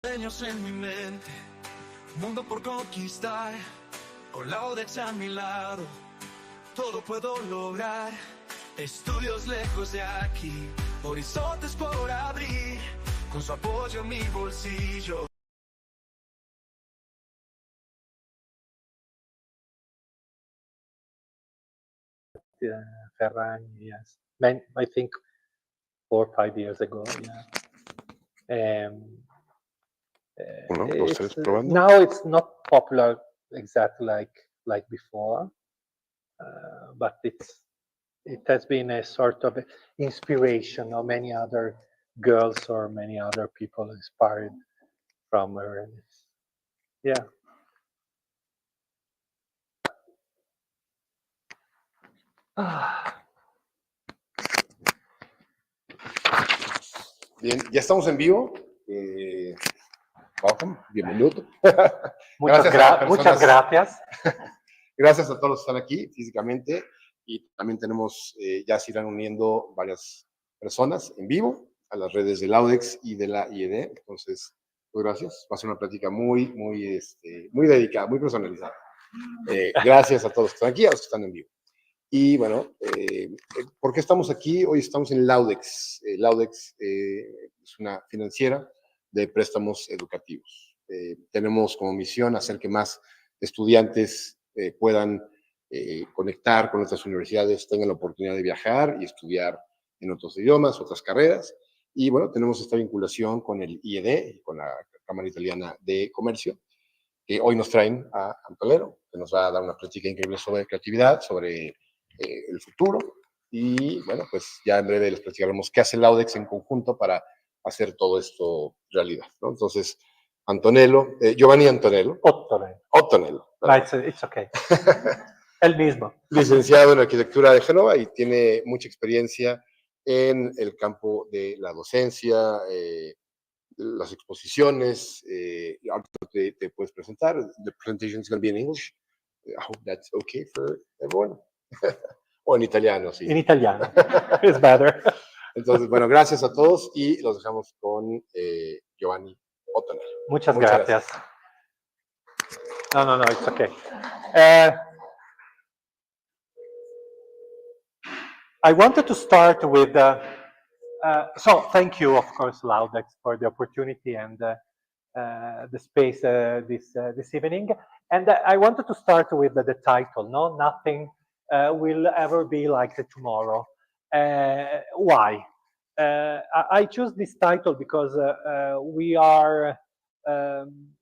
Sueños en mi mente, mundo por conquistar, con la Odex a mi lado, todo puedo lograr. Estudios lejos de aquí, horizontes por abrir, con su apoyo en mi bolsillo. Ferragni, yes. I think 4 or 5 years ago, yeah. Uno, dos, tres, probando. Now it's not popular exactly like before, but it has been a sort of inspiration of many other girls or many other people inspired from her. Yeah. Bien, ya estamos en vivo. Welcome, bienvenido. Muchas gracias. Gracias a todos los que están aquí físicamente y también tenemos, ya se irán uniendo varias personas en vivo a las redes del Audex y de la IED. Entonces, pues gracias. Va a ser una plática muy dedicada, muy personalizada. Gracias a todos los que están aquí y a los que están en vivo. Y bueno, ¿por qué estamos aquí? Hoy estamos en Laudex. Laudex es una financiera de préstamos educativos. Tenemos como misión hacer que más estudiantes puedan conectar con nuestras universidades, tengan la oportunidad de viajar y estudiar en otros idiomas, otras carreras. Y bueno, tenemos esta vinculación con el IED, con la Cámara Italiana de Comercio, que hoy nos traen a Antonello, que nos va a dar una plática increíble sobre creatividad, sobre el futuro. Y bueno, pues ya en breve les platicaremos qué hace el Audex en conjunto para hacer todo esto realidad, ¿no? Entonces, Antonello, Giovanni Otonello. Otonello. It's okay. El mismo. Licenciado en Arquitectura de Génova y tiene mucha experiencia en el campo de la docencia, las exposiciones. Te puedes presentar. The presentation is going to be in English. I hope that's okay for everyone. O en italiano, sí. En italiano. It's better. Entonces, bueno, gracias a todos y los dejamos con Giovanni Otonello. Muchas gracias. No, it's okay. I wanted to start with, so thank you, of course, Laudex, for the opportunity and the space this evening. And I wanted to start with the title, no? Nothing will ever be like tomorrow. Why? I choose this title because we are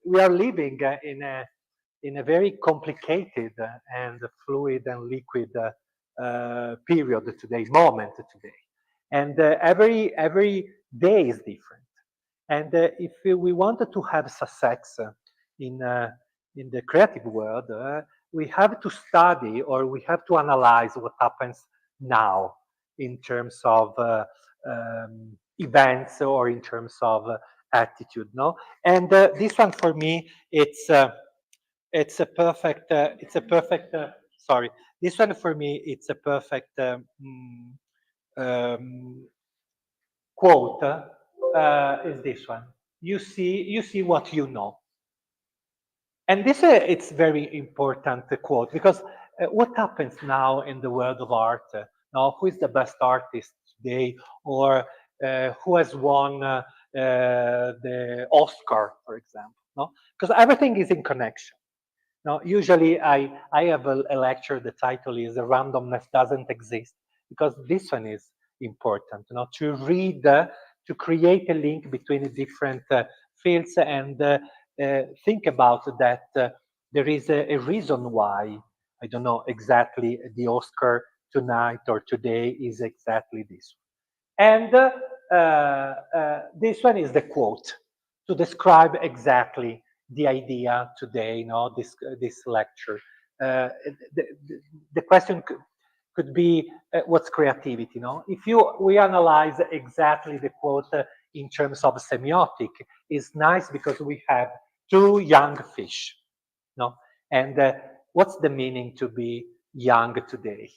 living in a very complicated and fluid and liquid period today, moment today, and every day is different. And if we wanted to have success in the creative world, we have to study or we have to analyze what happens now in terms of events or in terms of attitude, no? And this one for me, it's a perfect. Sorry, this one for me, it's a perfect quote. Is this one? You see what you know. And this it's very important quote because what happens now in the world of art? Now, who is the best artist today, or who has won the Oscar, for example? No, because everything is in connection. Now, usually I have a lecture. The title is "Randomness Doesn't Exist," because this one is important. You know, to read, to create a link between different fields and think about that. There is a reason why, I don't know exactly, the Oscar tonight or today is exactly this one. And this one is the quote to describe exactly the idea today, you know, this lecture. The question could be, what's creativity, you know? If we analyze exactly the quote in terms of semiotic, it's nice because we have two young fish, no? And what's the meaning to be young today?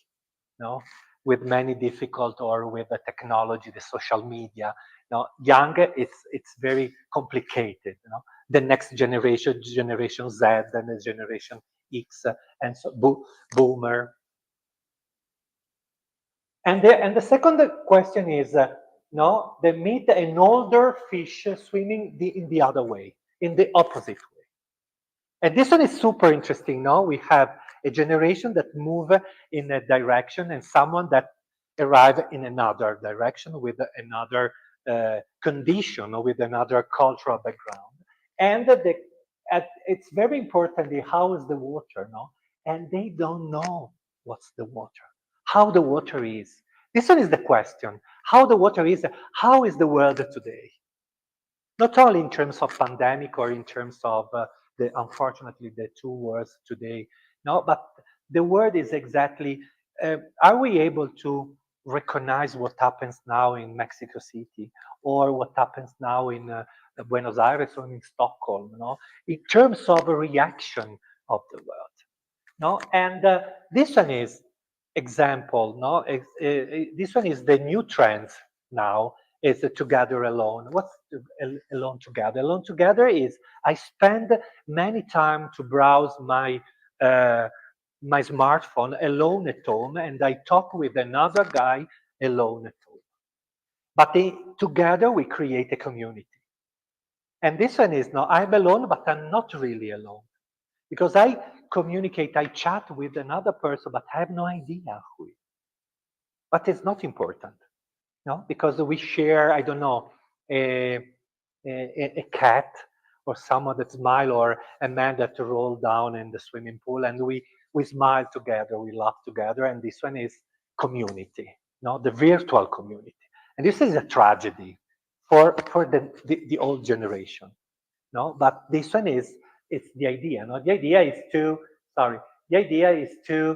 No, with many difficult or with the technology, the social media. Now, young, it's very complicated. You know, the next generation, Generation Z, and the Generation X, and so Boomer. And the second question is, no, they meet an older fish swimming in the other way, in the opposite way. And this one is super interesting. No, we have a generation that move in a direction and someone that arrive in another direction with another condition or with another cultural background. And it's very importantly, how is the water? No, and they don't know what's the water, how the water is. This one is the question: how the water is. How is the world today? Not only in terms of pandemic or in terms of unfortunately the two words today, no, but the word is exactly, are we able to recognize what happens now in Mexico City or what happens now in Buenos Aires or in Stockholm, no, in terms of a reaction of the world, no, and this one is example, no, this one is the new trend now, is together alone. What's alone together? Alone together is I spend many time to browse my my smartphone alone at home, and I talk with another guy alone at home. But together we create a community. And this one is, no, I'm alone, but I'm not really alone, because I communicate, I chat with another person, but I have no idea who it is. But it's not important. No, because we share, I don't know, a cat or someone that smile or a man that roll down in the swimming pool, and we smile together, we laugh together, and this one is community, no, the virtual community. And this is a tragedy for the old generation, no, but this one is, it's the idea, no, the idea is to, sorry, the idea is to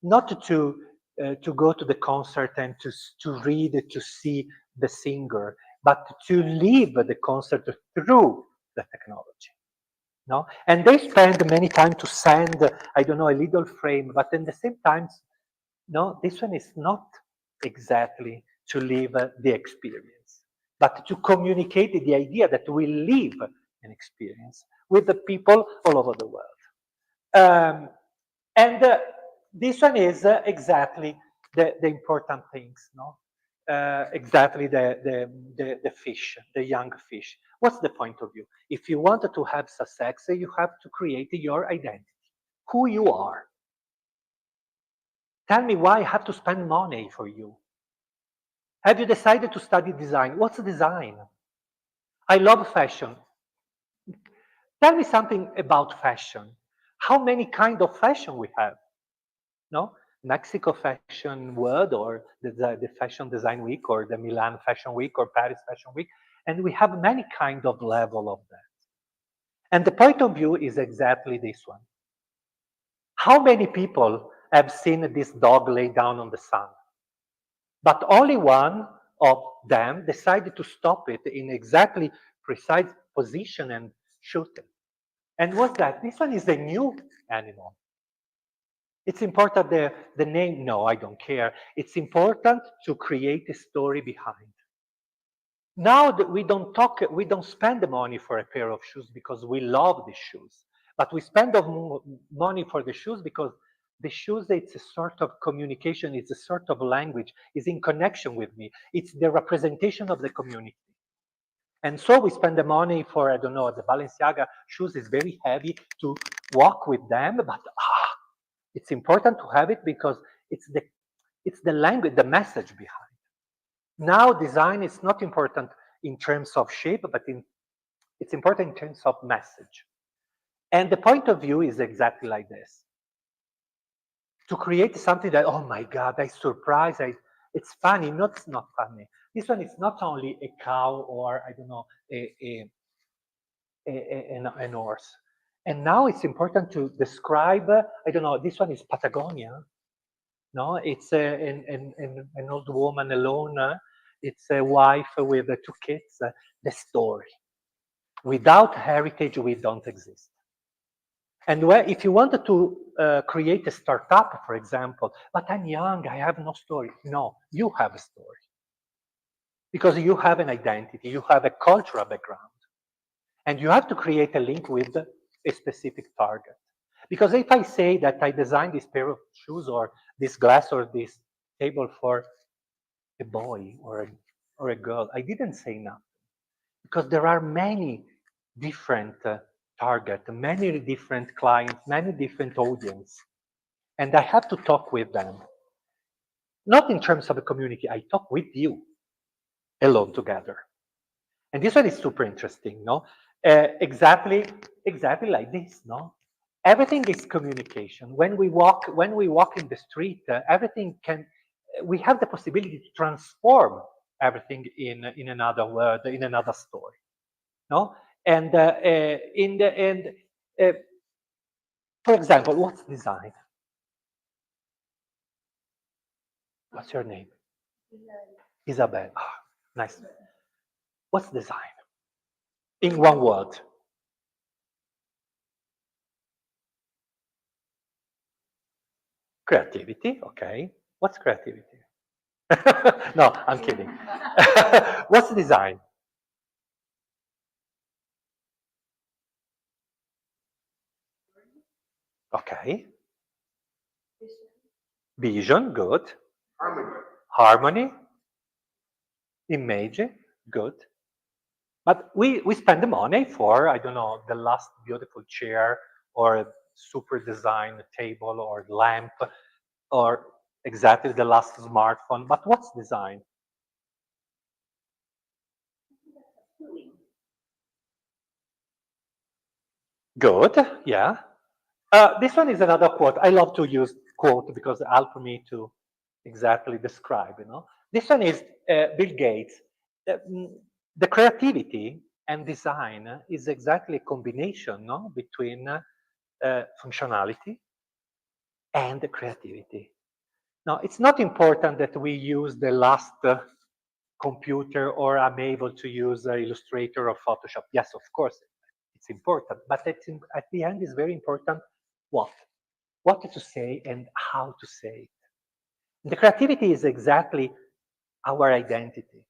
not to go to the concert and to read, to see the singer, but to live the concert through the technology. No? And they spend many time to send, I don't know, a little frame, but at the same time, no, this one is not exactly to live the experience, but to communicate the idea that we live an experience with the people all over the world. And this one is exactly the important things, no? Exactly the fish, the young fish. What's the point of view? If you wanted to have success, you have to create your identity, who you are. Tell me why I have to spend money for you. Have you decided to study design? What's design? I love fashion. Tell me something about fashion. How many kind of fashion we have? No, Mexico Fashion World, or the Fashion Design Week, or the Milan Fashion Week, or Paris Fashion Week, and we have many kind of level of that. And the point of view is exactly this one. How many people have seen this dog lay down on the sun? But only one of them decided to stop it in exactly precise position and shoot it. And what's that? This one is a new animal. It's important the name, no, I don't care. It's important to create a story behind. Now that we don't spend the money for a pair of shoes because we love the shoes, but we spend money for the shoes because the shoes, it's a sort of communication, it's a sort of language, it's in connection with me. It's the representation of the community. And so we spend the money for, I don't know, the Balenciaga shoes is very heavy to walk with them, but it's important to have it because it's the language, the message behind. Now design is not important in terms of shape, but it's important in terms of message. And the point of view is exactly like this. To create something that, oh my God, I surprise, it's funny. No, it's not funny. This one is not only a cow or, I don't know, an horse. And now it's important to describe, I don't know, this one is Patagonia. No, it's an old woman alone. It's a wife with two kids. The story. Without heritage, we don't exist. And if you wanted to create a startup, for example, but I'm young, I have no story. No, you have a story. Because you have an identity, you have a cultural background. And you have to create a link with a specific target. Because if I say that I designed this pair of shoes or this glass or this table for a boy or a girl, I didn't say nothing. Because there are many different targets, many different clients, many different audience. And I have to talk with them. Not in terms of a community, I talk with you alone together. And this one is super interesting, no? Exactly like this, no? Everything is communication. When we walk in the street, everything can. We have the possibility to transform everything in another word, in another story, no? And in the end, for example, what's design? What's your name? Isabel. Ah, nice. What's design? In one word. Creativity, okay. What's creativity? No, I'm kidding. What's design? Okay. Vision, good. Harmony. Image, good. But we spend the money for, I don't know, the last beautiful chair or a super design table or lamp or exactly the last smartphone. But what's design? Good, yeah. This one is another quote. I love to use quote because it helps me to exactly describe, you know. This one is Bill Gates. The creativity and design is exactly a combination, no, between functionality and the creativity. Now, it's not important that we use the last computer or I'm able to use Illustrator or Photoshop. Yes, of course, it's important, but at the end it's very important what to say and how to say it. The creativity is exactly our identity,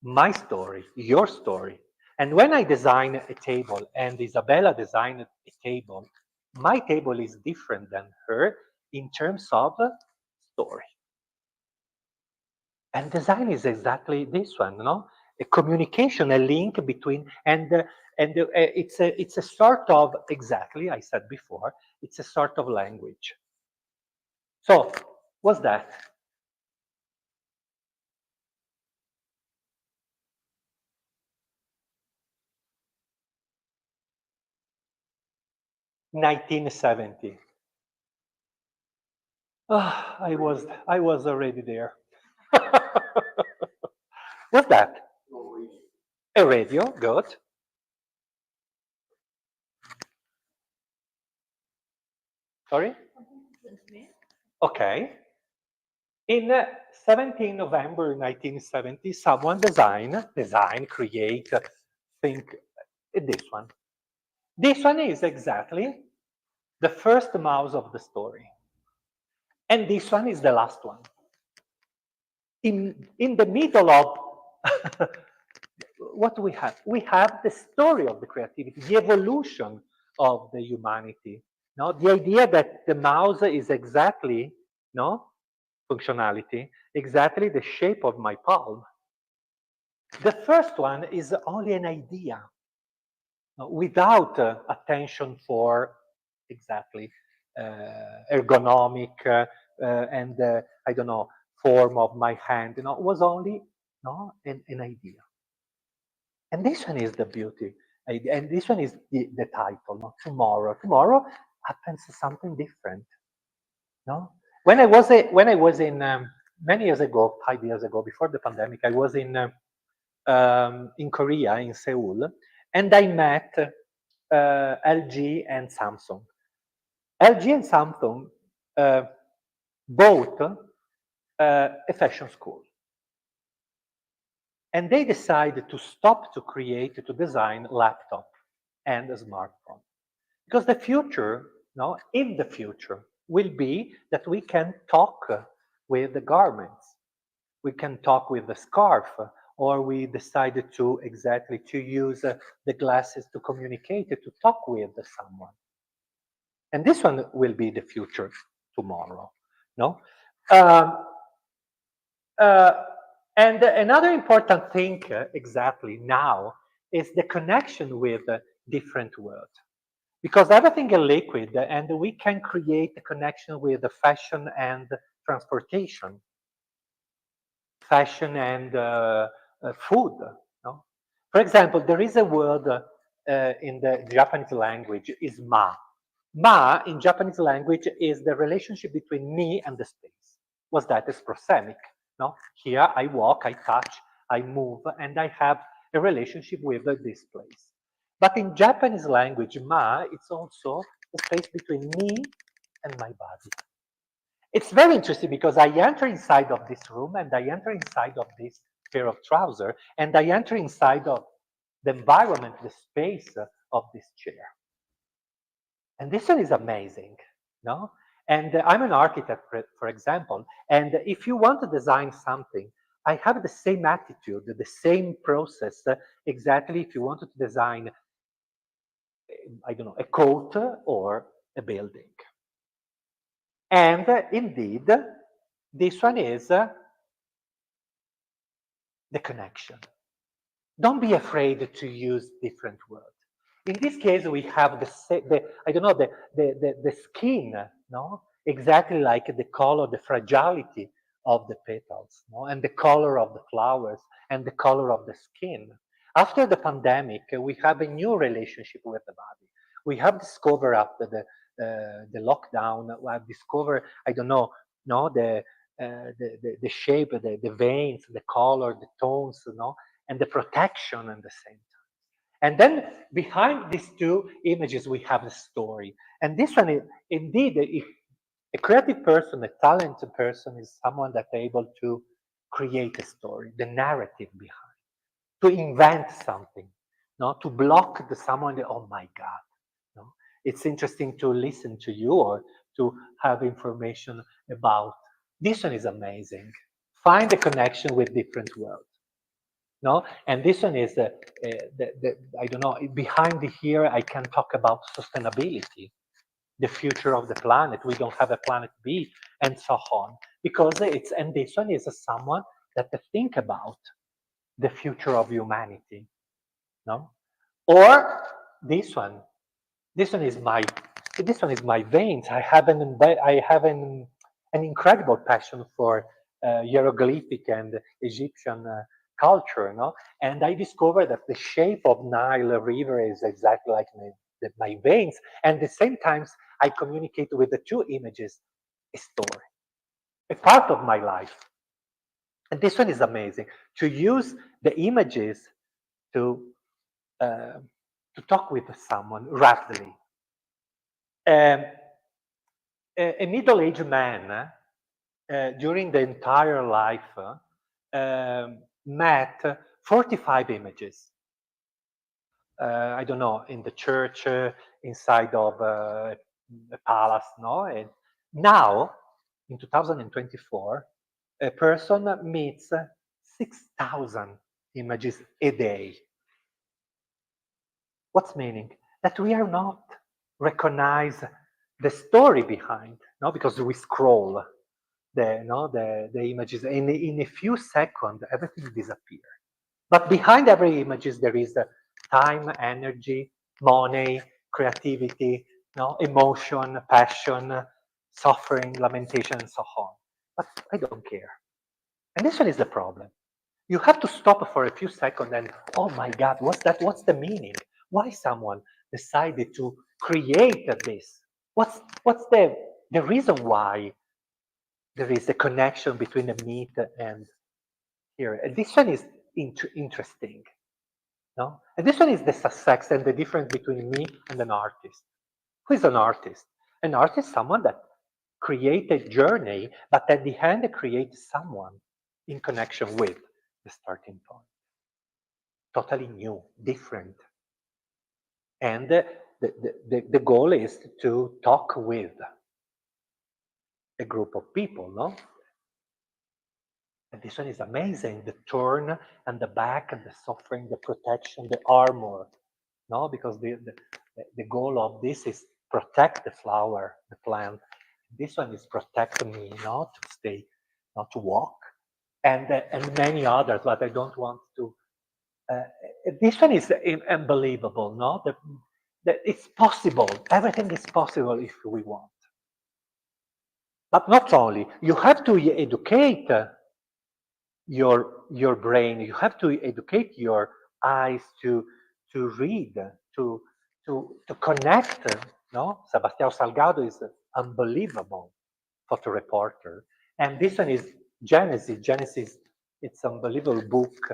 my story, your story. And when I design a table and Isabella designed a table, my table is different than her in terms of story. And design is exactly this one, no? A communication, a link between, and it's a sort of, exactly, I said before, it's a sort of language. So, what's that? 1970. Ah, I was already there. What's that? A radio, good. Sorry? Okay. In 17 November 1970, someone create, think this one. This one is exactly the first mouse of the story. And this one is the last one. In the middle of what do we have? We have the story of the creativity, the evolution of the humanity. No, the idea that the mouse is exactly, no, functionality, exactly the shape of my palm. The first one is only an idea, no, without attention for exactly ergonomic and I don't know, form of my hand. You know, it was only, no, an idea. And this one is the beauty. And this one is the title, no? Tomorrow. Tomorrow happens something different. No? When I was in many years ago, 5 years ago, before the pandemic, I was in Korea, in Seoul, and I met LG and Samsung. LG and Samsung bought a fashion school. And they decided to stop to create, to design laptop and a smartphone. Because the future, no, in the future, will be that we can talk with the garments. We can talk with the scarf, or we decided to exactly to use the glasses to communicate, to talk with someone. And this one will be the future tomorrow, no? Um, uh, and another important thing exactly now is the connection with different worlds. Because everything is liquid and we can create a connection with the fashion and transportation, fashion and food. No? For example, there is a word in the Japanese language is ma. Ma in Japanese language is the relationship between me and the space. Was that is prosemic? No? Here I walk, I touch, I move, and I have a relationship with this place. But in Japanese language, ma, it's also the space between me and my body. It's very interesting because I enter inside of this room and I enter inside of this pair of trousers and I enter inside of the environment, the space of this chair. And this one is amazing, no? And I'm an architect, for example, and if you want to design something, I have the same attitude, the same process, exactly if you wanted to design, I don't know, a coat or a building. And indeed, this one is the connection. Don't be afraid to use different words. In this case, we have the I don't know, the skin, no? Exactly like the color, the fragility of the petals, no? And the color of the flowers and the color of the skin. After the pandemic, we have a new relationship with the body. We have discovered after the lockdown, we have discovered, I don't know, no, the shape, the veins, the color, the tones, no, and the protection at the same time. And then behind these two images, we have the story. And this one, is, indeed, if a creative person, a talented person is someone that's able to create a story, the narrative behind, to invent something, no? To block the someone, that, oh my God. No? It's interesting to listen to you or to have information about. This one is amazing. Find a connection with different worlds. No, and this one is I don't know. Behind here, I can talk about sustainability, the future of the planet. We don't have a planet B, and so on. Because it's and this one is someone that think about the future of humanity. No, or this one. This one is my veins. I have an incredible passion for hieroglyphic and Egyptian culture, no? And I discovered that the shape of Nile River is exactly like my veins. And at the same times, I communicate with the two images, a story, a part of my life. And this one is amazing. To use the images to uh, to talk with someone rapidly. Um, a middle-aged man during the entire life met 45 images. I don't know, in the church, inside of a palace, no? And now, in 2024, a person meets 6,000 images a day. What's meaning? That we are not recognize the story behind, no? Because we scroll the images in a few seconds, everything disappears. But behind every images, there is time, energy, money, creativity, emotion, passion, suffering, lamentation, and so on. But I don't care. And this one is the problem. You have to stop for a few seconds and, oh my God, what's that? What's the meaning? Why someone decided to create this? What's the reason why there is a connection between the meat and here? And this one is interesting. No? And this one is the success and the difference between me and an artist. Who is an artist? An artist is someone that creates a journey, but at the end creates someone in connection with the starting point. Totally new, different. And the goal is to talk with a group of people, no? And this one is amazing. The turn and the back and the suffering, the protection, the armor, no? Because the goal of this is protect the flower, the plant. This one is protect me, not to stay, not to walk, and many others, but I don't want to. This one is unbelievable, no? That it's possible. Everything is possible if we want. But not only, you have to educate your brain, you have to educate your eyes to read, to connect, no? Sebastião Salgado is an unbelievable photo reporter. And this one is Genesis. Genesis, it's an unbelievable book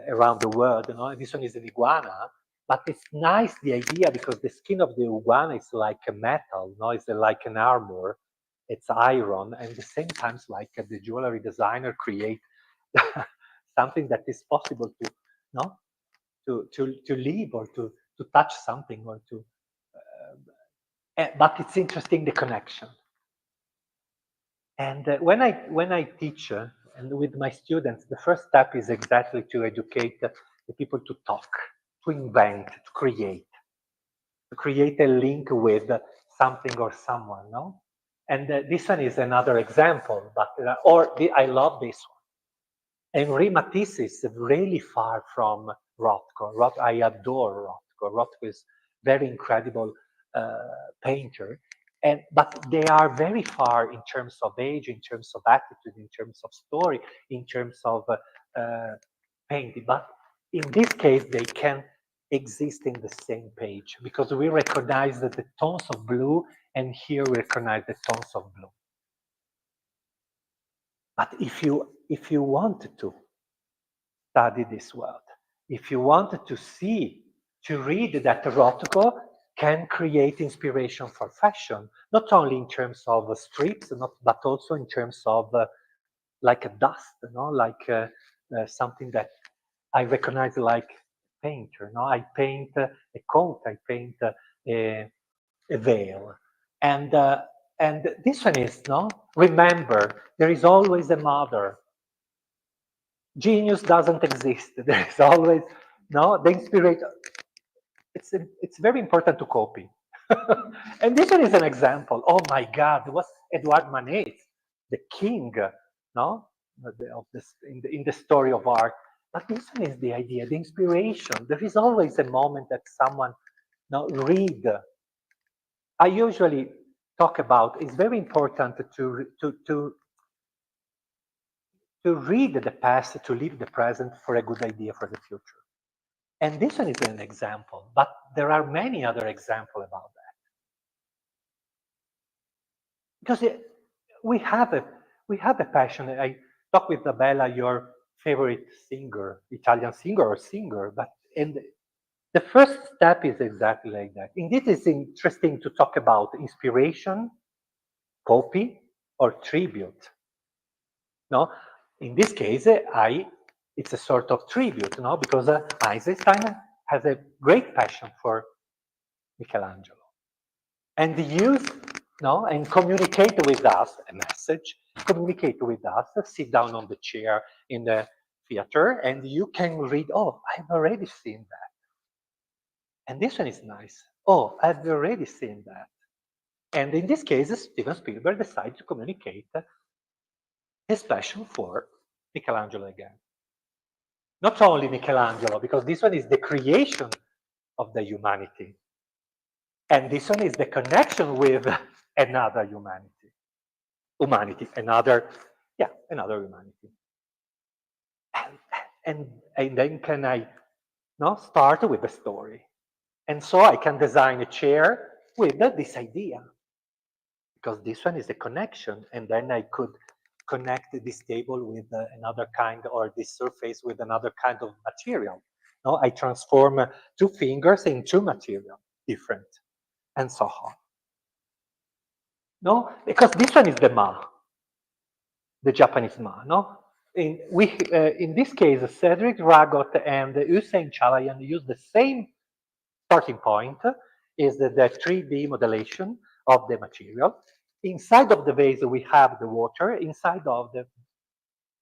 around the world, you know? This one is an iguana, but it's nice, the idea, because the skin of the iguana is like a metal, no? It's like an armor, it's iron, and at the same time, like the jewelry designer create something that is possible to, no, to live or to touch something or to. But it's interesting, the connection. And when I teach and with my students, the first step is exactly to educate the people to talk, to invent, to create a link with something or someone, no? And this one is another example, but I love this one. Henri Matisse is really far from Rothko. I adore Rothko. Rothko is very incredible painter, but they are very far in terms of age, in terms of attitude, in terms of story, in terms of painting. But in this case, they can exist in the same page because we recognize that the tones of blue, and here we recognize the tones of blue. But if you wanted to study this world, if you wanted to see, to read that Rothko can create inspiration for fashion, not only in terms of strips, but also in terms of like a dust, you know, like something that I recognize like painter. No, I paint a coat, I paint a veil, and this one is, no. Remember, there is always a mother. Genius doesn't exist. There is always, no, the inspiration. It's very important to copy. And this one is an example. Oh my God, it was Edouard Manet, the king, no, of this in the story of art. But this one is the idea, the inspiration. There is always a moment that someone, no, read. I usually talk about. It's very important to read the past, to live the present for a good idea for the future. And this one is an example, but there are many other examples about that. Because we have a passion. I talk with Isabella, your favorite singer, Italian singer or singer, but the first step is exactly like that. Indeed, it's interesting to talk about inspiration, copy, or tribute. No, in this case, it's a sort of tribute, no, because Eisenstein has a great passion for Michelangelo, and use, no, and communicate with us a message. Communicate with us. Sit down on the chair in the theater, and you can read. Oh, I've already seen that. And this one is nice. Oh, I've already seen that. And in this case, Steven Spielberg decided to communicate his passion for Michelangelo again. Not only Michelangelo, because this one is the creation of the humanity. And this one is the connection with another humanity. Another humanity. And then can I start with a story. And so I can design a chair with this idea. Because this one is a connection. And then I could connect this table with another kind, or this surface with another kind of material. No, I transform two fingers in two material, different, and so on. No, because this one is the ma, the Japanese ma. No, in this case, Cedric Ragot and Hussein Chalayan use the same starting point, is the 3D modellation of the material. Inside of the vase, we have the water. Inside of the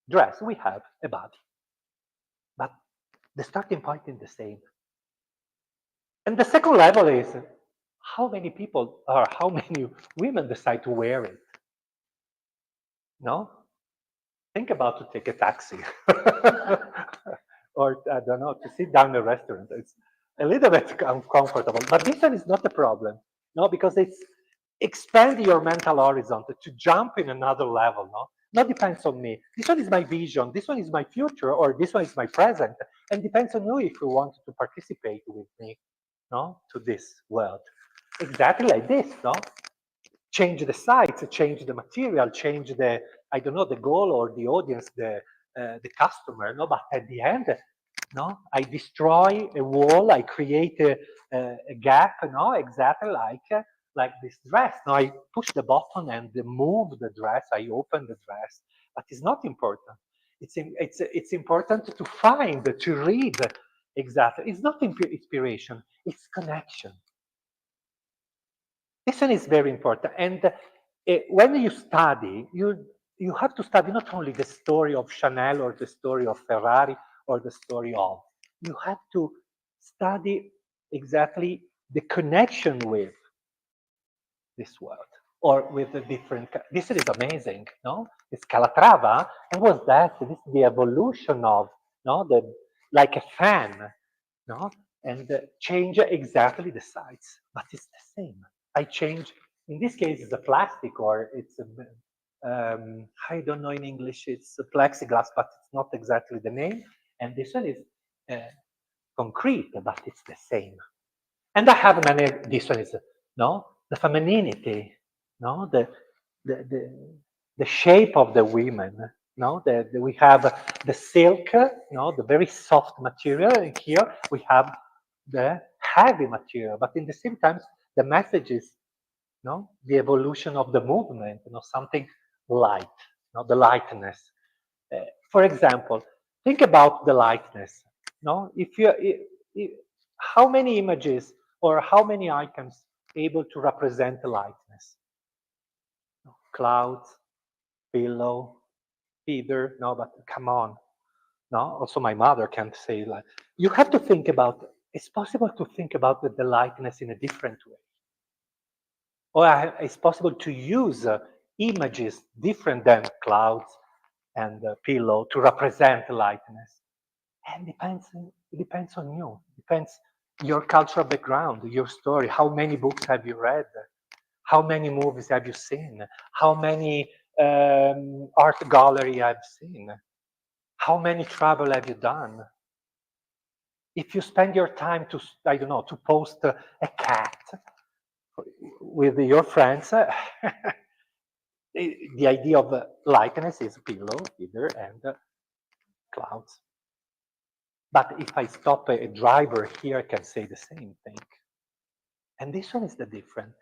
dress, we have a body. But the starting point is the same. And the second level is how many people or how many women decide to wear it. No? Think about to take a taxi. Or, I don't know, to sit down in a restaurant. It's a little bit uncomfortable. But this one is not a problem. No, because it's expand your mental horizon to jump in another level. No? Not depends on me. This one is my vision. This one is my future, or this one is my present. And depends on you if you want to participate with me, no, to this world. Exactly like this, no? Change the sites, change the material, change the, I don't know, the goal or the audience, the customer, no? But at the end, no, I destroy a wall, I create a gap, no, exactly like this dress. Now I push the button and move the dress, I open the dress, but it's not important. It's important to find, to read exactly. It's not inspiration, it's connection. This one is very important. And when you study, you have to study not only the story of Chanel or the story of Ferrari or the story of, you have to study exactly the connection with this world or with the different, this is amazing, no? It's Calatrava, and what's that? This is the evolution of, no, like a fan, no? And change exactly the size, but it's the same. I change, in this case, it's a plastic or it's I don't know in English, it's a plexiglass, but it's not exactly the name. And this one is concrete, but it's the same. And I have many, this one is, no, the femininity, no, the shape of the women, no, we have the silk, no, the very soft material, and here we have the heavy material, but in the same time, the message is, no, the evolution of the movement, you know, something light, no, the lightness. For example, think about the lightness, no, if you, how many images or how many items able to represent the lightness? Clouds, pillow, feather, no, but come on, no, also my mother can't say like, you have to think about, it's possible to think about the lightness in a different way. Or it's possible to use images different than clouds and pillow to represent lightness. And it depends on you. It depends your cultural background, your story. How many books have you read? How many movies have you seen? How many art gallery have you seen? How many travel have you done? If you spend your time to, I don't know, to post a cat with your friends, the idea of lightness is pillow, feather, and clouds. But if I stop a driver here, I can say the same thing. And this one is the difference.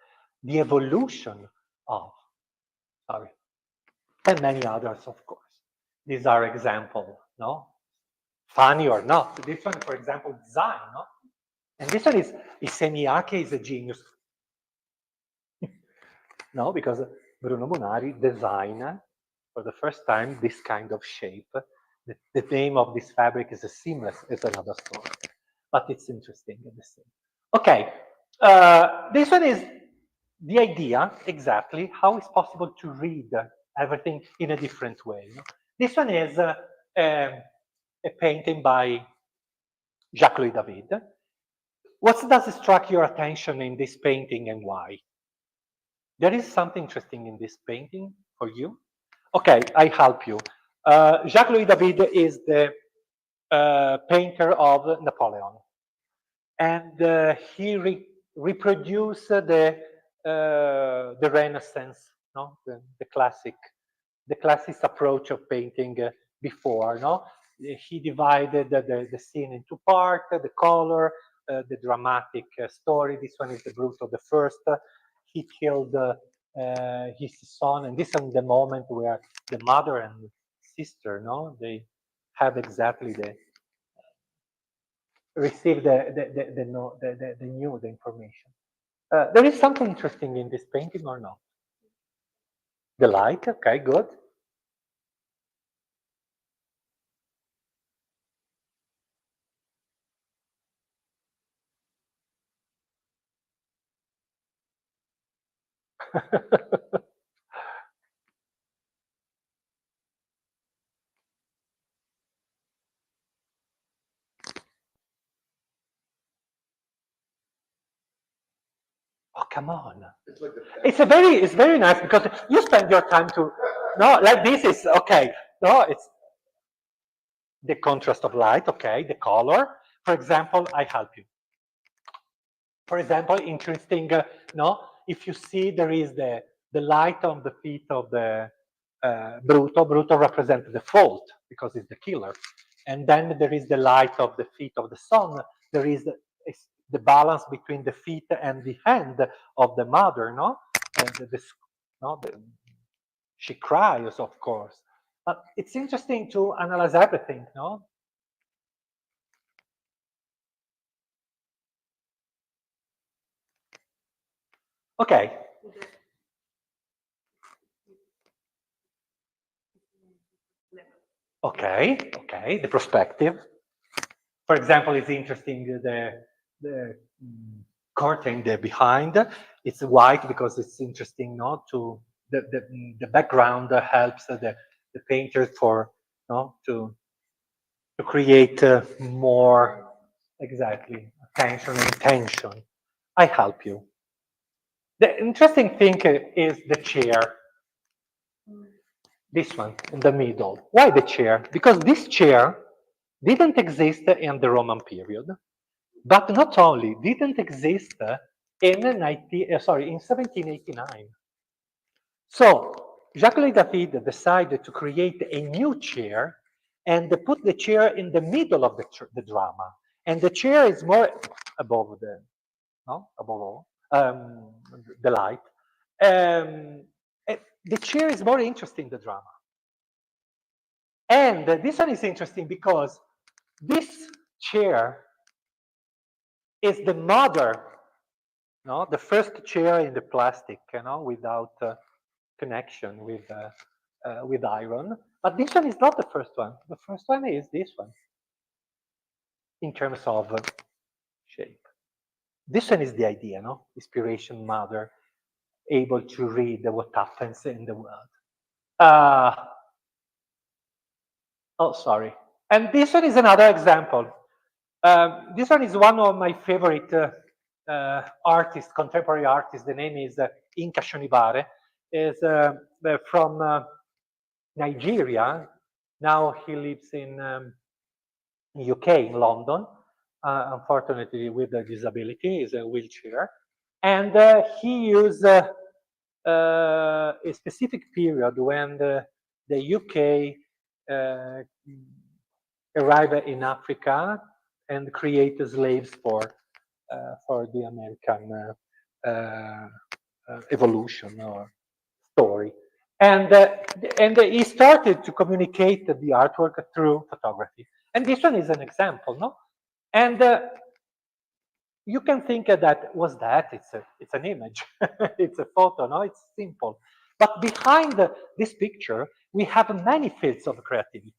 The evolution of, sorry, and many others, of course. These are examples, no? Funny or not. This one, for example, design, no? And this one is Semiake is a genius. No, because Bruno Munari designed for the first time this kind of shape. The name of this fabric is a seamless, it's another story. But it's interesting at the same. Okay, this one is the idea exactly how it's possible to read everything in a different way. No? This one is a painting by Jacques-Louis David. What does strike your attention in this painting and why? There is something interesting in this painting for you. Okay, I help you. Jacques-Louis David is the painter of Napoleon. And he reproduced the Renaissance, no? The classic approach of painting before, no? He divided the scene into parts, the color, the dramatic story. This one is the Bruto the First. He killed his son, and this is the moment where the mother and sister, no, they have exactly receive the information. There is something interesting in this painting or not? The light, okay, good. Oh, come on. It's very nice because you spend your time to, no, like this is, okay. No, it's the contrast of light, okay, the color. For example, I help you. For example, interesting, no, if you see there is the light on the feet of the Bruto represents the fault because it's the killer. And then there is the light of the feet of the son. There is the balance between the feet and the hand of the mother, no? And no, she cries, of course. But it's interesting to analyze everything, no? Okay. Okay, the perspective. For example, it's interesting the curtain there behind. It's white because it's interesting, not to the background helps the painter for to create more exactly attention and tension. I help you. The interesting thing is the chair. This one in the middle. Why the chair? Because this chair didn't exist in the Roman period, but not only didn't exist in 1789. So Jacques David decided to create a new chair and put the chair in the middle of the drama. And the chair is more above above all, the light. The chair is more interesting, the drama. And this one is interesting because this chair is the mother, the first chair in the plastic, without connection with iron. But this one is not the first one. The first one is this one in terms of shape. This one is the idea, inspiration mother, able to read what happens in the world. Oh, sorry. And this one is another example. This one is one of my favorite artists, contemporary artists. The name is Inka Shonibare. Is from Nigeria. Now he lives in UK, in London. Unfortunately, with a disability, is a wheelchair, and he used a specific period when the UK arrived in Africa and created slaves for the American evolution or story. And he started to communicate the artwork through photography. And this one is an example, no? And you can think that it's an image, it's a photo, no? It's simple. But behind this picture, we have many fields of creativity.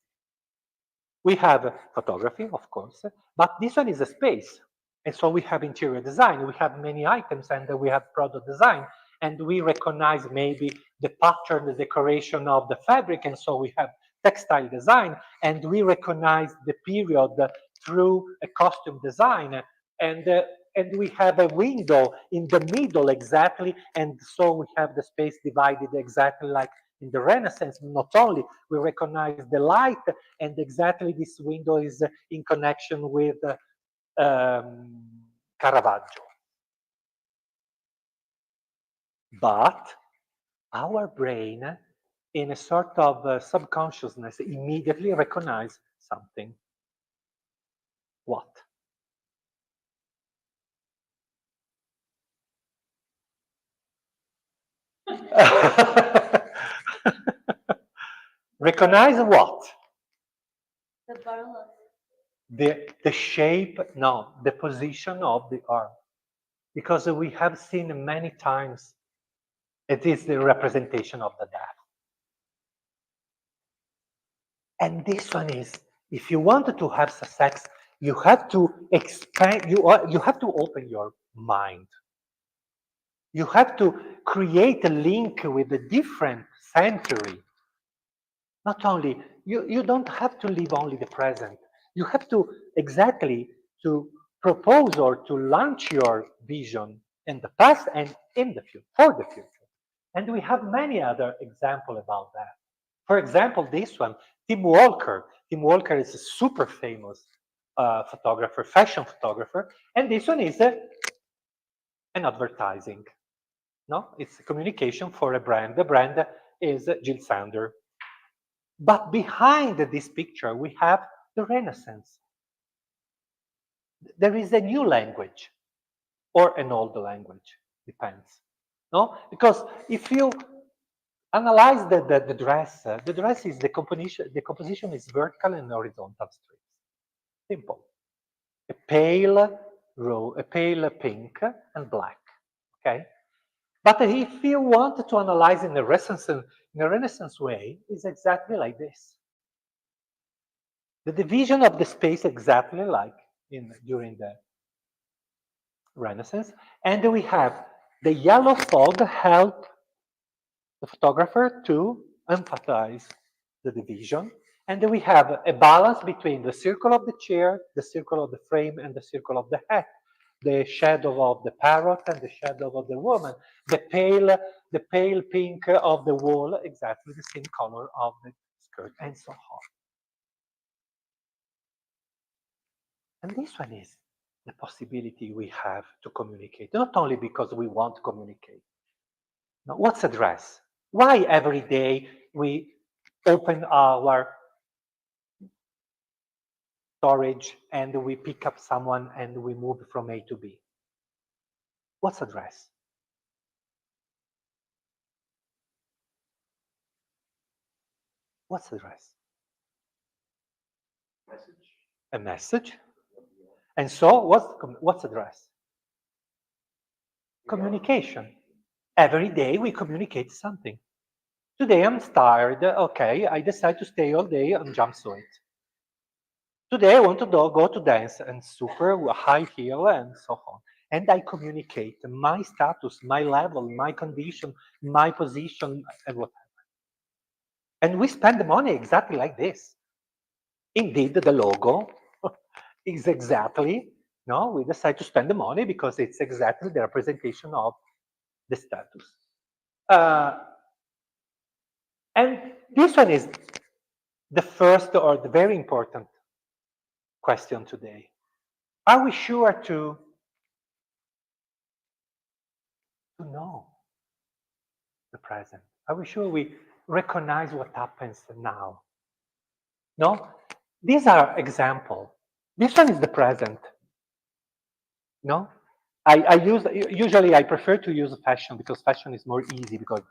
We have photography, of course, but this one is a space. And so we have interior design, we have many items, and we have product design, and we recognize maybe the pattern, the decoration of the fabric, and so we have textile design, and we recognize the period through a costume design, and we have a window in the middle exactly, and so we have the space divided exactly like in the Renaissance. Not only we recognize the light, and exactly this window is in connection with Caravaggio. But our brain, in a sort of subconsciousness, immediately recognize something. What? Recognize what? The bottom of The shape, no, the position of the arm. because we have seen many times it is the representation of the death. And this one is, if you want to have success, you have to expand, you have to open your mind. You have to create a link with a different century. Not only, you don't have to live only the present. You have to exactly to propose or to launch your vision in the past and in the future, for the future. And we have many other examples about that. For example, this one, Tim Walker. Tim Walker is a super famous photographer, fashion photographer. And this one is an advertising. No, it's a communication for a brand. The brand is Jill Sander. But behind this picture, we have the Renaissance. There is a new language or an old language, depends. No, because if you analyze the dress is the composition is vertical and horizontal strips. Simple. A pale pink and black. Okay. But if you want to analyze in a Renaissance way, it's exactly like this. The division of the space exactly like during the Renaissance, and we have the yellow fog help the photographer to emphasize the division, and then we have a balance between the circle of the chair, the circle of the frame, and the circle of the hat, the shadow of the parrot and the shadow of the woman, the pale pink of the wall, exactly the same color of the skirt, and so on. And this one is the possibility we have to communicate, not only because we want to communicate. Now, what's a dress? Why every day we open our storage and we pick up someone and we move from A to B? What's a dress? What's a dress? A message. And so what's a dress? Communication. Every day we communicate something. Today I'm tired. Okay, I decide to stay all day on jumpsuit. Today I want to go to dance and super high heel and so on. And I communicate my status, my level, my condition, my position, and whatever. And we spend the money exactly like this. Indeed, the logo is exactly, no, we decide to spend the money because it's exactly the representation of the status. And this one is the first or the very important question today. Are we sure to know the present? Are we sure we recognize what happens now? No? These are examples. This one is the present. No? Usually I prefer to use fashion because fashion is more easy because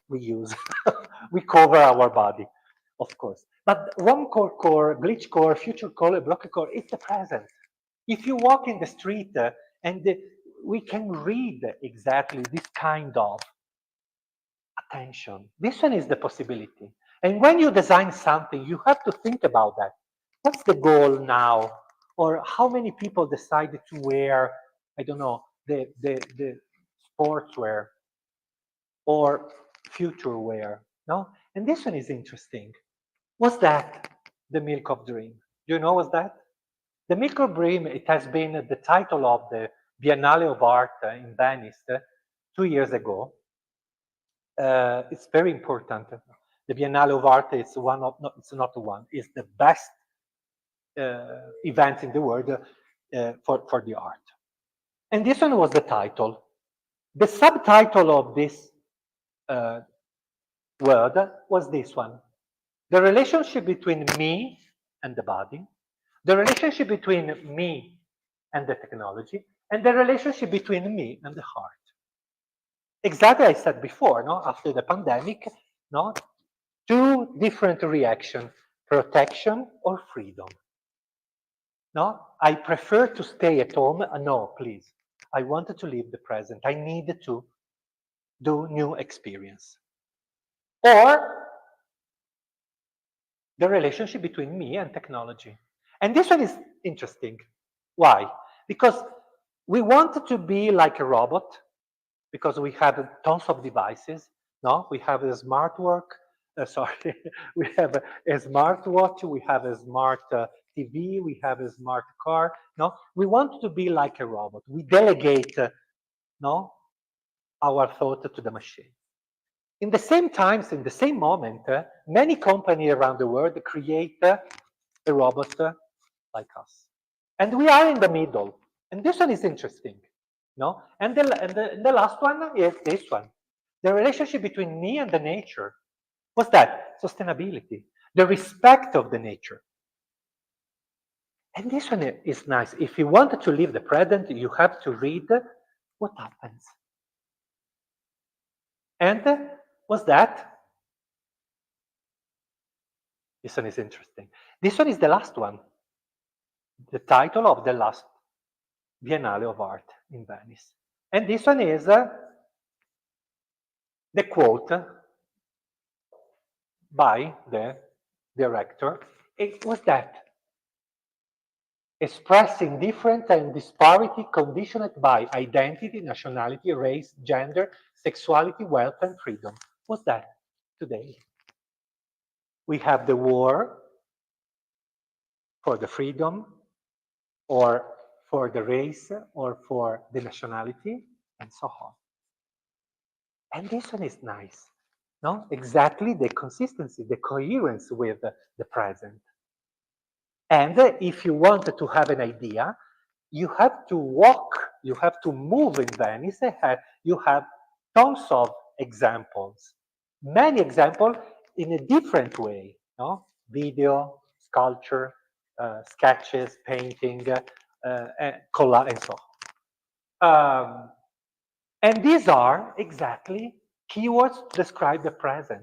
we cover our body, of course. But one core, bleach core, future core, block core, it's the present. If you walk in the street and we can read exactly this kind of attention. This one is the possibility. And when you design something, you have to think about that. What's the goal now? Or how many people decided to wear, I don't know, the sportswear or future wear? No? And this one is interesting. What's that? The Milk of Dream. Do you know what's that? The Milk of Dream, it has been the title of the Biennale of Art in Venice 2 years ago. It's very important. The Biennale of Art is one of, no, it's not the one, it's the best event in the world for the art. And this one was the title. The subtitle of this word was this one. The relationship between me and the body, the relationship between me and the technology, and the relationship between me and the heart. Exactly, I said before, no? After the pandemic, no? Two different reactions, protection or freedom. No, I prefer to stay at home. No, please. I wanted to live the present. I needed to do new experience. Or the relationship between me and technology. And this one is interesting. Why? Because we wanted to be like a robot, because we have tons of devices. No, we have a smart work. Sorry, we have a smartwatch. We have a smart TV. We have a smart car. No, we want to be like a robot. We delegate, no, our thought to the machine. In the same times, in the same moment, many companies around the world create a robot like us, and we are in the middle. And this one is interesting. No? And the last one is this one. The relationship between me and the nature. What's that? Sustainability. The respect of the nature. And this one is nice. If you want to live the present, you have to read what happens. And what's that? This one is interesting. This one is the last one. The title of the last Biennale of Art in Venice. And this one is the quote by the director. It was that: expressing difference and disparity conditioned by identity, nationality, race, gender, sexuality, wealth, and freedom. What's that today? We have the war for the freedom, or for the race, or for the nationality, and so on. And this one is nice. No, exactly the consistency, the coherence with the present. And if you want to have an idea, you have to walk, you have to move in Venice. You have tons of examples, many examples in a different way. No? Video, sculpture, sketches, painting, and so on. And these are exactly keywords to describe the present.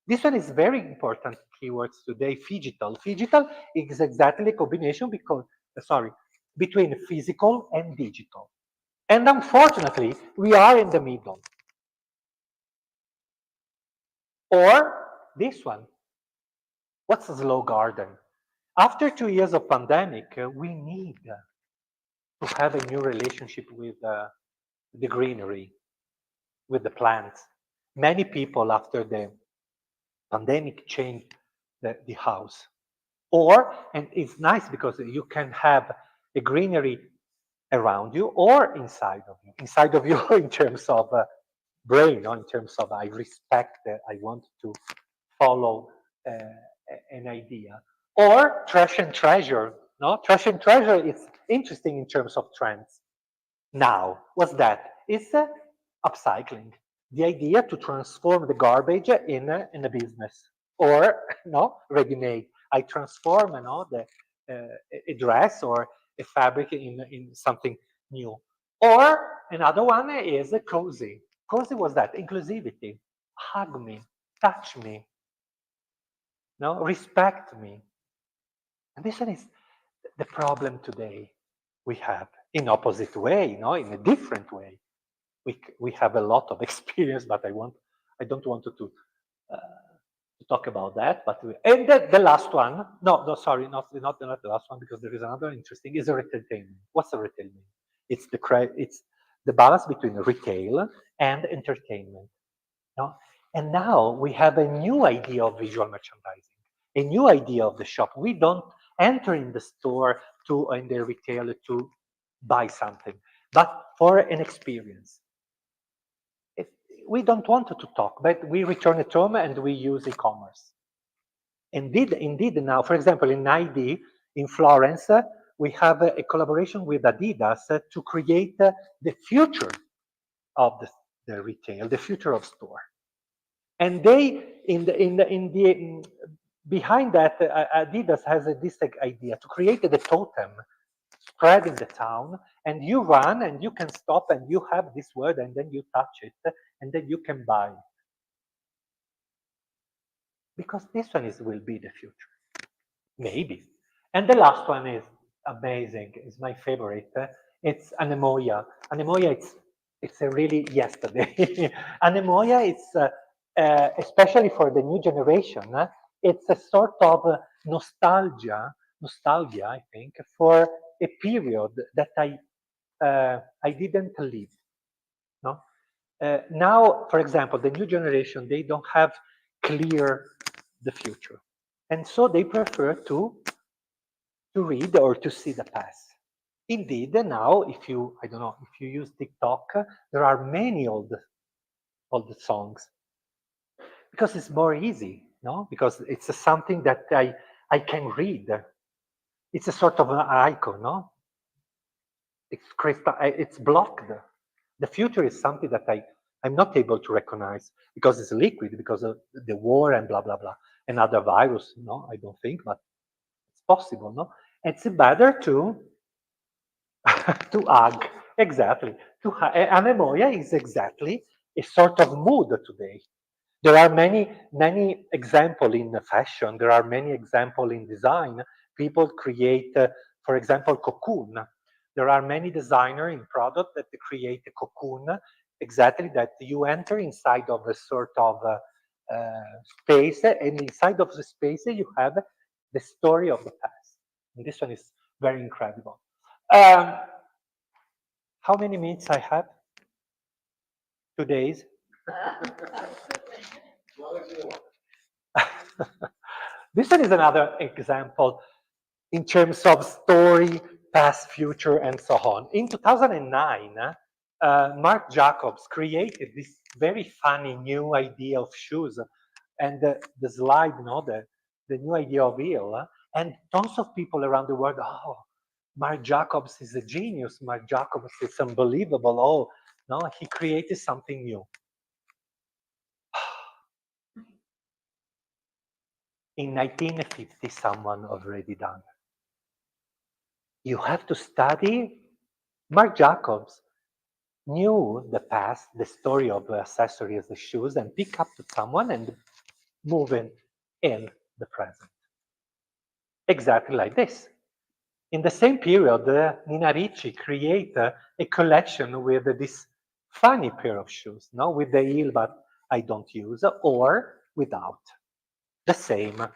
This one is very important keywords today, phygital. Phygital is exactly a combination between physical and digital. And unfortunately, we are in the middle. Or this one. What's a slow garden? After 2 years of pandemic, we need to have a new relationship with the greenery, with the plants. Many people after the pandemic changed the house. And it's nice because you can have a greenery around you or inside of you. Inside of you in terms of brain, or in terms of I respect, I want to follow an idea. Or trash and treasure. No, trash and treasure is interesting in terms of trends. Now, what's that? It's upcycling. The idea to transform the garbage in a business, or no, ready-made. I transform a dress or a fabric in something new. Or another one is cozy. Cozy was that inclusivity. Hug me, touch me, no, respect me. And this one is the problem today we have in opposite way, in a different way. We have a lot of experience, but I don't want to talk about that. And the last one, sorry, not the last one, because there is another interesting, is a retailment. What's a retailment? It's the balance between retail and entertainment. No? And now we have a new idea of visual merchandising, a new idea of the shop. We don't enter in the store in the retail to buy something, but for an experience. We don't want to talk, but we return at home and we use e-commerce. Indeed, now, for example, in ID in Florence, we have a collaboration with Adidas to create the future of the retail, the future of store. And behind that, Adidas has this idea to create the totem spread in the town, and you run and you can stop and you have this word and then you touch it and then you can buy. Because this one will be the future, maybe. And the last one is amazing, is my favorite, It's anemoia. Anemoia, it's a really yesterday. Anemoia, especially for the new generation, it's a sort of nostalgia, I think, for a period that I didn't live. No, now, for example, the new generation, they don't have clear the future, and so they prefer to read or to see the past. Indeed, now, if you, I don't know, if you use TikTok, there are many old songs because it's more easy, no? Because it's something that I can read. It's a sort of an icon, no? It's crystal, it's blocked. The future is something that I'm not able to recognize because it's liquid, because of the war and blah, blah, blah. Another virus, no, I don't think, but it's possible, no? It's better to to hug, exactly. Anemoia is exactly a sort of mood today. There are many examples in fashion. There are many examples in design. People create, for example, cocoon. There are many designers in product that create a cocoon, exactly that you enter inside of a sort of space, and inside of the space you have the story of the past. And this one is very incredible. How many minutes I have? 2 days. This one is another example in terms of story, past, future, and so on. In 2009, Marc Jacobs created this very funny new idea of shoes, and the slide, no, the new idea of heel, and tons of people around the world, oh, Marc Jacobs is a genius. Marc Jacobs is unbelievable. Oh, no, he created something new. In 1950, someone already done. You have to study. Marc Jacobs knew the past, the story of the accessories, the shoes, and pick up to someone and moving in the present. Exactly like this. In the same period, Nina Ricci created a collection with this funny pair of shoes, no, with the heel, but I don't use, or without. The same.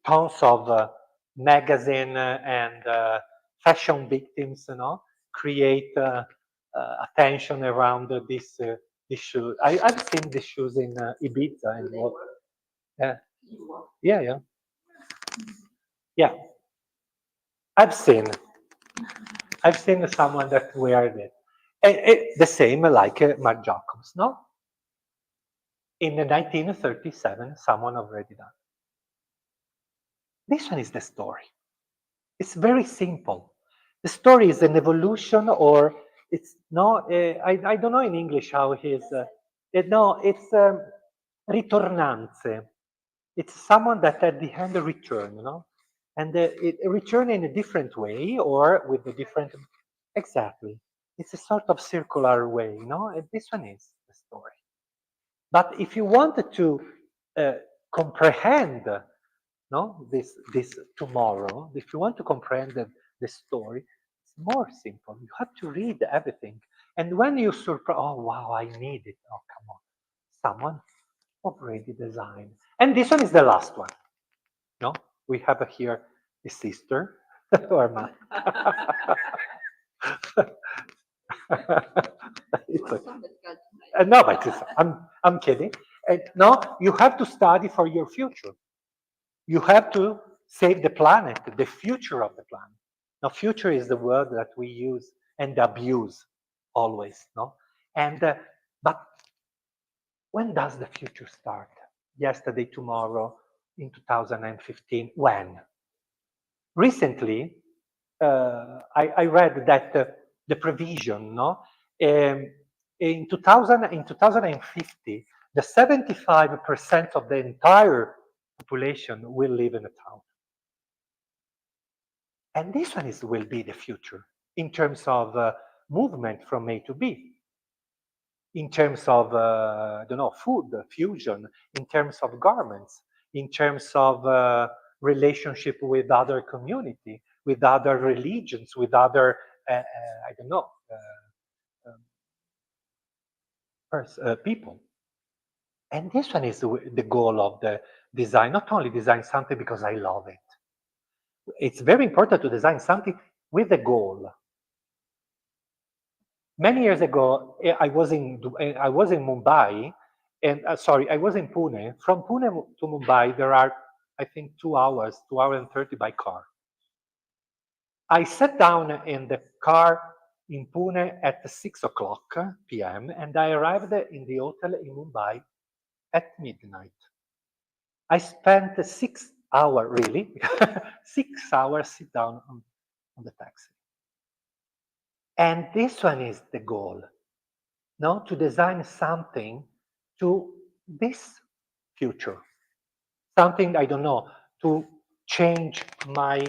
Tons of magazine and fashion victims, you know, create attention around this shoe. I've seen these shoes in Ibiza and what? Yeah. Yeah. I've seen someone that wear it. The same like Marc Jacobs, no? In 1937, someone already done. This one is the story. It's very simple. The story is an evolution, or it's no. I don't know in English how it is. No, it's ritornanze. It's someone that at the end return, you know, and it return in a different way or with a different. Exactly. It's a sort of circular way, you know. And this one is the story. But if you wanted to comprehend, no, this tomorrow, if you want to comprehend the story, it's more simple. You have to read everything, and when you surprise, oh wow, I need it. Oh come on, someone already designed. And this one is the last one. No, we have here a sister or my. No, but I'm kidding. No, you have to study for your future. You have to save the planet, the future of the planet. Now, future is the word that we use and abuse always, no? And but when does the future start? Yesterday, tomorrow, in 2015? When? Recently, I read that the prevision, no, in 2050, the 75% of the entire population will live in a town. And this one will be the future in terms of movement from A to B, in terms of, I don't know, food, fusion, in terms of garments, in terms of relationship with other community, with other religions, with other I don't know, people. And this one is the goal of the design, not only design something because I love it. It's very important to design something with a goal. Many years ago, I was in Mumbai, and sorry, I was in Pune. From Pune to Mumbai, there are, I think, 2 hours, 2 hours and 30 by car. I sat down in the car in Pune at 6 o'clock p.m. and I arrived in the hotel in Mumbai at midnight. I spent 6 hours, really, 6 hours sit down on the taxi. And this one is the goal, no? To design something to this future. Something, I don't know, to change my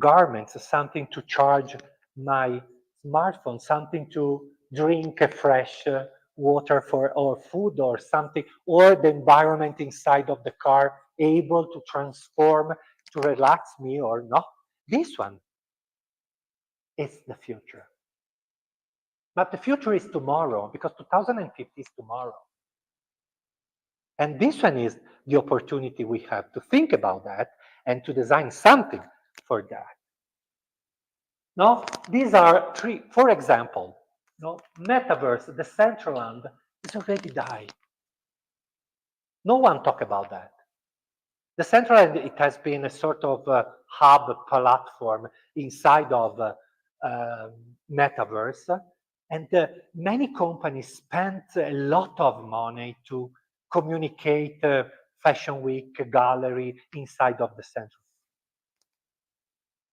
garments, something to charge my smartphone, something to drink a fresh water for or food or something, or the environment inside of the car able to transform to relax me or not. This one is the future. But the future is tomorrow, because 2050 is tomorrow. And this one is the opportunity we have to think about that and to design something for that. Now, these are 3, for example, metaverse, the Centraland is already died. No one talk about that. The Centraland, it has been a sort of hub platform inside of metaverse, and many companies spent a lot of money to communicate Fashion Week gallery inside of the center.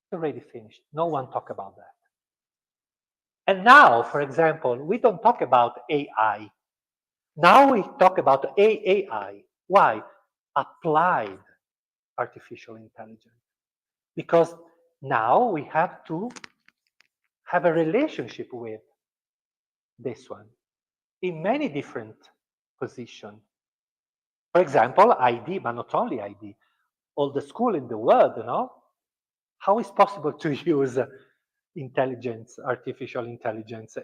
It's already finished. No one talk about that. And now, for example, we don't talk about AI. Now we talk about AAI. Why? Applied artificial intelligence. Because now we have to have a relationship with this one in many different positions. For example, ID, but not only ID. All the school in the world, how is possible to use intelligence, artificial intelligence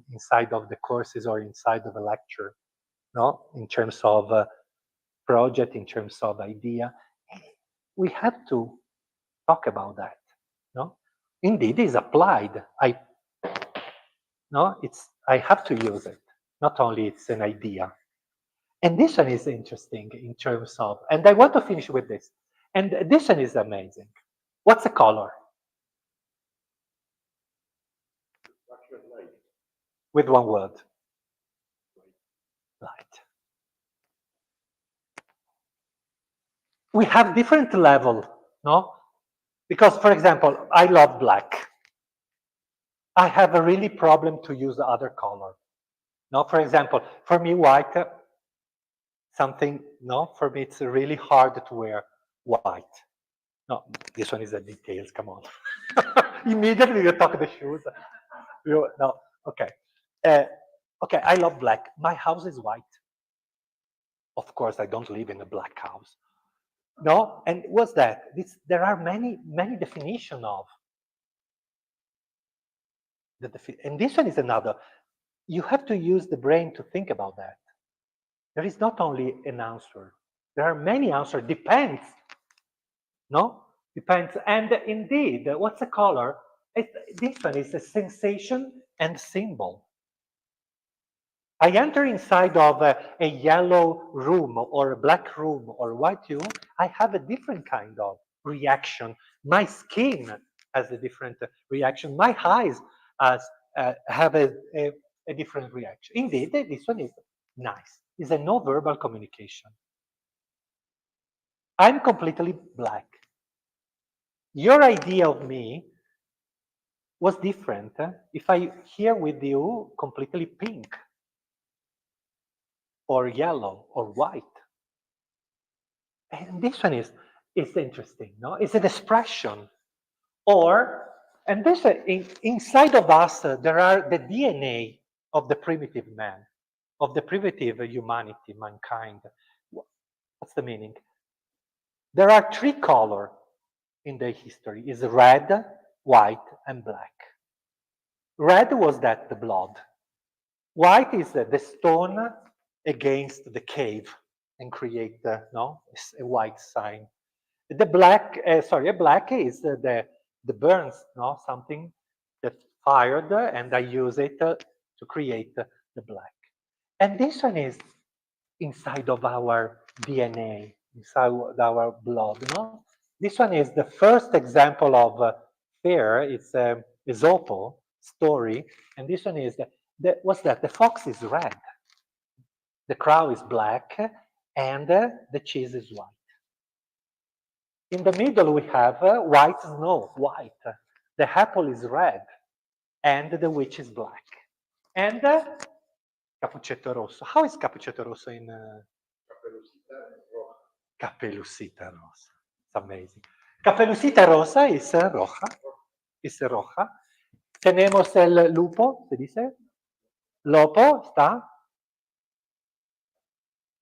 inside of the courses or inside of a lecture, in terms of project, in terms of idea. We have to talk about that. Indeed, it's applied. I have to use it. Not only it's an idea. And this one is interesting in terms of, and I want to finish with this. And this one is amazing. What's the color? With one word. Light. We have different level, Because, for example, I love black. I have a really problem to use other color. For example, for me, white, for me, it's really hard to wear white. No, this one is the details, come on. Immediately you talk the shoes. Okay. Okay, I love black. My house is white. Of course, I don't live in a black house. And what's that? There are many definitions of. And this one is another. You have to use the brain to think about that. There is not only an answer. There are many answers. Depends. Depends. And indeed, what's the color? This one is a sensation and symbol. I enter inside of a yellow room or a black room or white room, I have a different kind of reaction. My skin has a different reaction. My eyes have a different reaction. Indeed, this one is nice. It's a no-verbal communication. I'm completely black. Your idea of me was different if I here with you completely pink or yellow or white. And this one is interesting, It's an expression. And this inside of us, there are the DNA of the primitive man, of the primitive humanity, mankind. What's the meaning? There are 3 colors in the history. Is red, white, and black. Red was that the blood. White is the stone against the cave and create a white sign. The black, sorry, a black is the burns, something that fired, and I use it to create the black. And this one is inside of our DNA, inside our blood. This one is the first example of fear. It's a Aesop story, and this one is what's that? The fox is red, the crow is black, and the cheese is white. In the middle, we have white snow, white. The apple is red, and the witch is black. And Cappuccetto Rosso. How is Cappuccetto Rosso in... Caperucita Rosa. It's amazing. Caperucita Rosa is roja. Is roja. Tenemos el lupo, se dice. Lopo está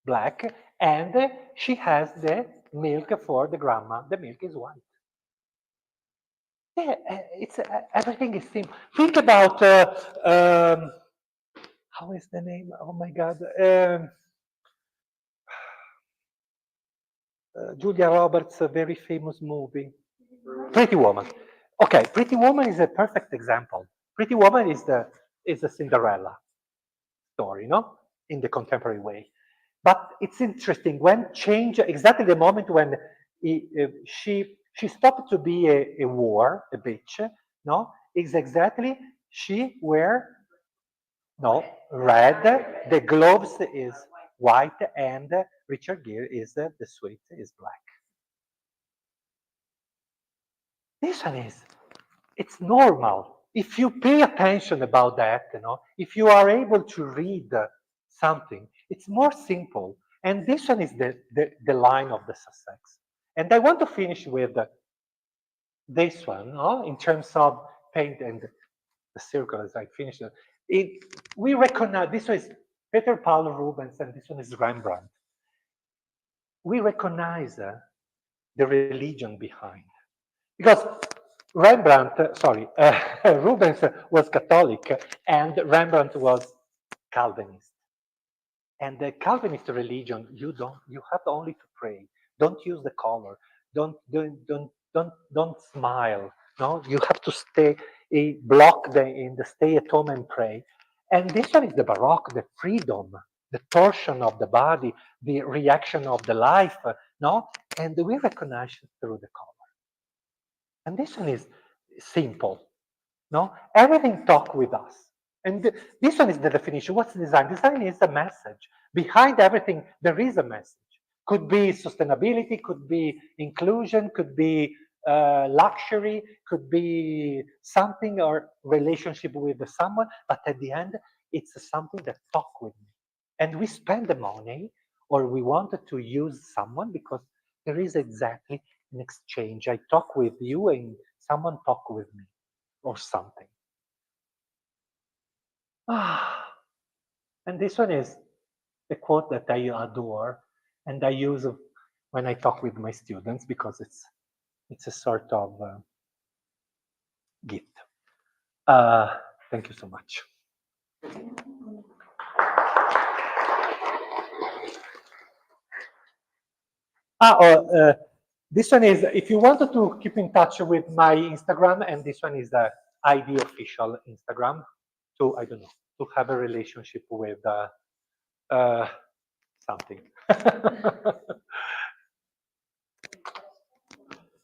black, and she has the milk for the grandma. The milk is white. Yeah, it's everything is simple. Think about how is the name? Oh my God. Julia Roberts' very famous movie, Pretty Woman. Okay, Pretty Woman is a perfect example. Pretty Woman is a Cinderella story, in the contemporary way. But it's interesting when change, exactly the moment when she stopped to be a whore, a bitch, is exactly she wear red, the gloves is white, and Richard Gere is the suit is black. This one is, it's normal. If you pay attention about that, if you are able to read something, it's more simple. And this one is the line of the Sussex. And I want to finish with this one, in terms of paint and the circle as I finish it. We recognize, this one is Peter Paul Rubens and this one is Rembrandt. We recognize the religion behind. Because Rubens was Catholic and Rembrandt was Calvinist. And the Calvinist religion, you have only to pray. Don't use the color. Don't smile. No, you have to stay in the stay at home and pray. And this one is the Baroque, the freedom, the torsion of the body, the reaction of the life. And we recognize it through the color. And this one is simple. Everything talk with us. And this one is the definition. What's design? Design is a message. Behind everything, there is a message. Could be sustainability, could be inclusion, could be luxury, could be something or relationship with someone. But at the end, it's something that talk with me. And we spend the money or we wanted to use someone because there is exactly an exchange. I talk with you and someone talk with me or something. And this one is a quote that I adore and I use when I talk with my students because it's a sort of gift. Thank you so much. This one is, if you wanted to keep in touch with my Instagram, and this one is the ID official Instagram, to, I don't know, to have a relationship with something.